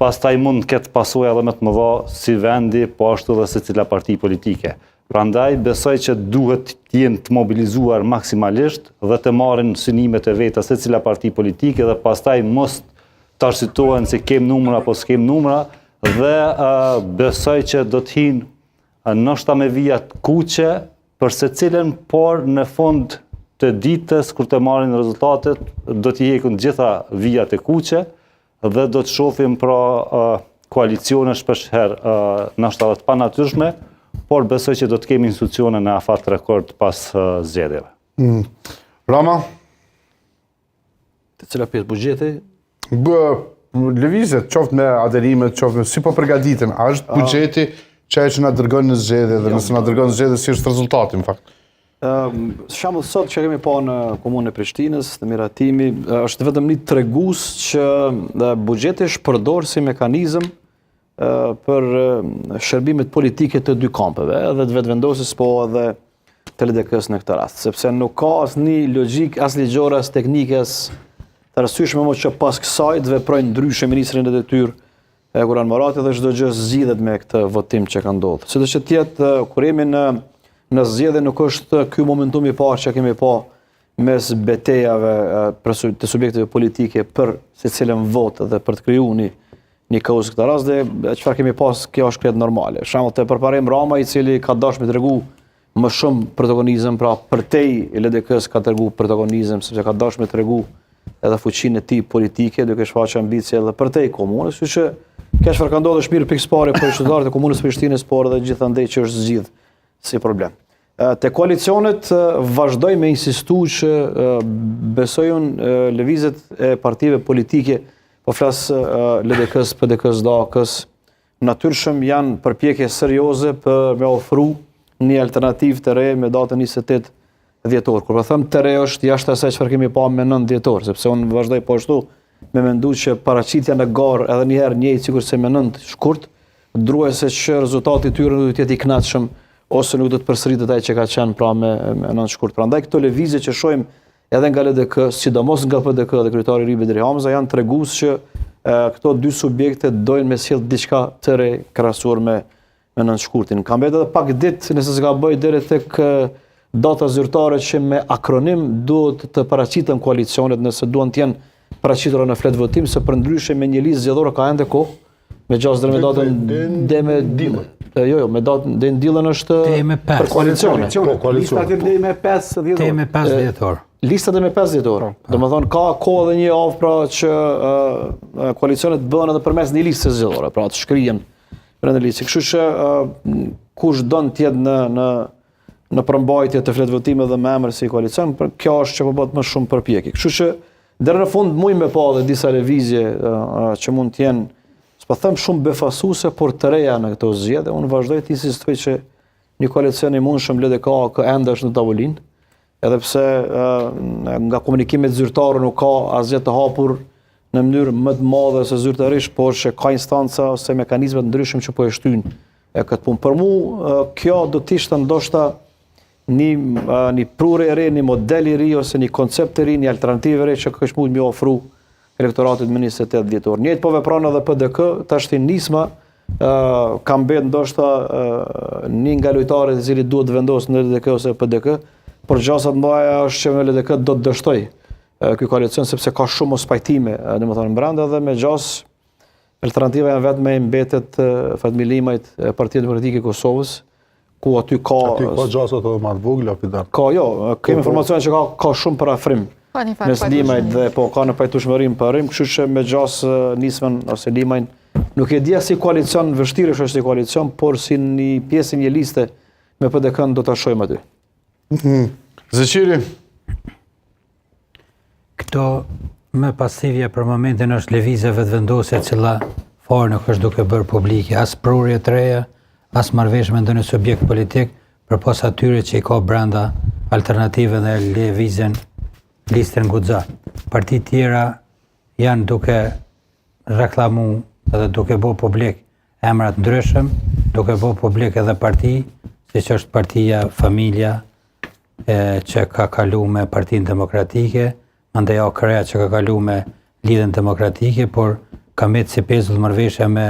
pastaj mund të ketë pasojë edhe më të mëdha si vendi, po ashtu edhe secila parti politike. Prandaj besoj që duhet të jenë të mobilizuar maksimalisht dhe të marrin synimet e veta secila parti politike dhe pastaj mos të arsyetohen se kem numra apo s'kem numra dhe besoj që do të hinë ndoshta me vijat kuqe për secilën, por në fund të ditës kur të marrin rezultatet do t'i heqin gjitha vijat e kuqe dhe do të shohim pra koalicione shpeshherë ndoshta të panatyrshme, por besoj që do të kemi institucione në afat rekord pas zgjedhjeve. Rama? Të cila pjesë buxheti? Lëvizjet, qoftë me aderimet, qoftë me si po përgatiten, a është buxheti që na dërgon në zgjedhje dhe nëse na dërgon në zgjedhje si është rezultati në fakt? Shembull sot që kemi pa në komunën e Prishtinës, në miratimi, është vetëm një tregues që buxheti është përdorur si mekanizëm për shërbimet politike të dy kampeve, edhe të vetëvendosjes po edhe të LDK-s në këtë rast, sepse nuk ka asnjë logjik, as ligjore, as teknike, as të rastishme më që pas kësaj të veprojnë ndryshe ministrin e detyrë Kurran Marati dhe çdo gjë zgjidhet me këtë votim që ka ndodhur. Sidoqë që tjetë kur jemi në zgjedhje nuk është ky momentum i parë që kemi pa mes betejave të subjekteve politike për secilën votë dhe për të krijuar një kaos këtë rast dhe çfarë kemi pas, kjo është krejt normale. Për shembull te përparim Rama i cili ka dashur të tregu më shumë protagonizëm, pra përtej LDK-s ka tregu protagonizëm sepse ka dashur të tregu edhe fuqinë e tij politike, duke shfaqur ambicie edhe përtej komunës, kështu që kjo çfarë ka ndodhur është mirë pikësparje për qytetarët e komunës së Prishtinës, por edhe gjithandej që është zgjidh si problem. Te koalicionet vazhdoj me insistu që besojun lëvizjet e partive politike, po flas LDK-s, PDK-s, DAK-s, natyrshëm janë përpjekje serioze për me ofru një alternativë të re me datën 28 dhjetor. Kur po them të re është jashtë asaj çfarë kemi pa me 9 dhjetor, sepse unë vazhdoj po ashtu me mendu që paraqitja në garë edhe një herë njëjtë sikur se me 9 shkurt, druajse që rezultati i tyre do të jetë i kënaqshëm ose nuk do të përsëritet ai që ka qenë pra me 9 shkurt. Prandaj këto lëvizje që shohim edhe nga LDK, sidomos nga PDK dhe kryetari i ri Bedri Hamza janë tregues që këto dy subjekte dojnë me sjell diçka të re krahasuar me 9 shkurtin. Ka mbetë edhe pak ditë nëse s'ka bëj deri tek data zyrtare që me akronim duhet të paraqiten koalicionet nëse duan të jenë paraqitura në flet votim, se përndryshe me një listë zgjedhore ka ende kohë, me 6 deri me datën deri me dillën. Jo, me datën deri në dillën është për koalicione. Lista deri me 5 dhjetor. Deri me 5 dhjetor. Lista deri me 5 dhjetor. Domethënë ka kohë edhe një javë pra që koalicionet bëhen edhe përmes një liste zgjedhore, pra të shkrihen brenda listës. Kështu që kush don të jetë në përmbajtje të flet votime dhe me emër si koalicion, kjo është që po bëhet më shumë përpjekje. Kështu që deri në fund mund me pa edhe disa lëvizje që mund të jenë, s'po them shumë befasuese, por të reja në këto zgjedhje. Unë vazhdoj të insistoj që një koalicion i mundshëm LDK ende është në tavolinë, edhe pse nga komunikimet zyrtare nuk ka asgjë të hapur në mënyrë më të madhe se zyrtarisht, por që ka instanca ose mekanizme të ndryshëm që po e shtyjnë këtë punë. Për mua kjo do të ishte ndoshta një prurë e re, një model i ri ose një koncept i ri, një alternativë e re që kështë mund mi ofru elektoratit me 28 dhjetor. Njëjtë po vepron edhe PDK, tash nisma ka mbet ndoshta një nga lojtarët i cili duhet të vendosë në LDK ose PDK, por gjasa të mbaja është që me LDK do të dështoj ky koalicion sepse ka shumë mos pajtime, domethënë brenda dhe me gjas alternativa janë vetëm mbetet Fatmir Limajt e Partia Demokratike e Kosovës, ku aty ka gjasa të më të vogla pidan. Ka kemi informacione që ka shumë parafrim mes Limajt dhe po ka në pajtueshmërim parim, kështu që me gjas nismen ose Limajn nuk e dia si koalicion vështirë është si koalicion, por si një pjesë një liste me PDK-n do ta shohim aty. Zeqiri. Këto më pasivje për momentin është lëvizje vetëvendosje e cila fare nuk është duke bërë publike, as prurje të reja, as marrëveshje me ndonjë subjekt politik, përpos atyre që i ka brenda alternative dhe lëvizjen listën Guxha. Parti tjera janë duke reklamu edhe duke bërë publik emrat ndryshëm, duke bërë publik edhe parti, siç është partia Familja, që ka kalu me Partinë Demokratike, mandej Kreja që ka kalu me Lidhjen Demokratike, por ka metë si pezull marrëveshja me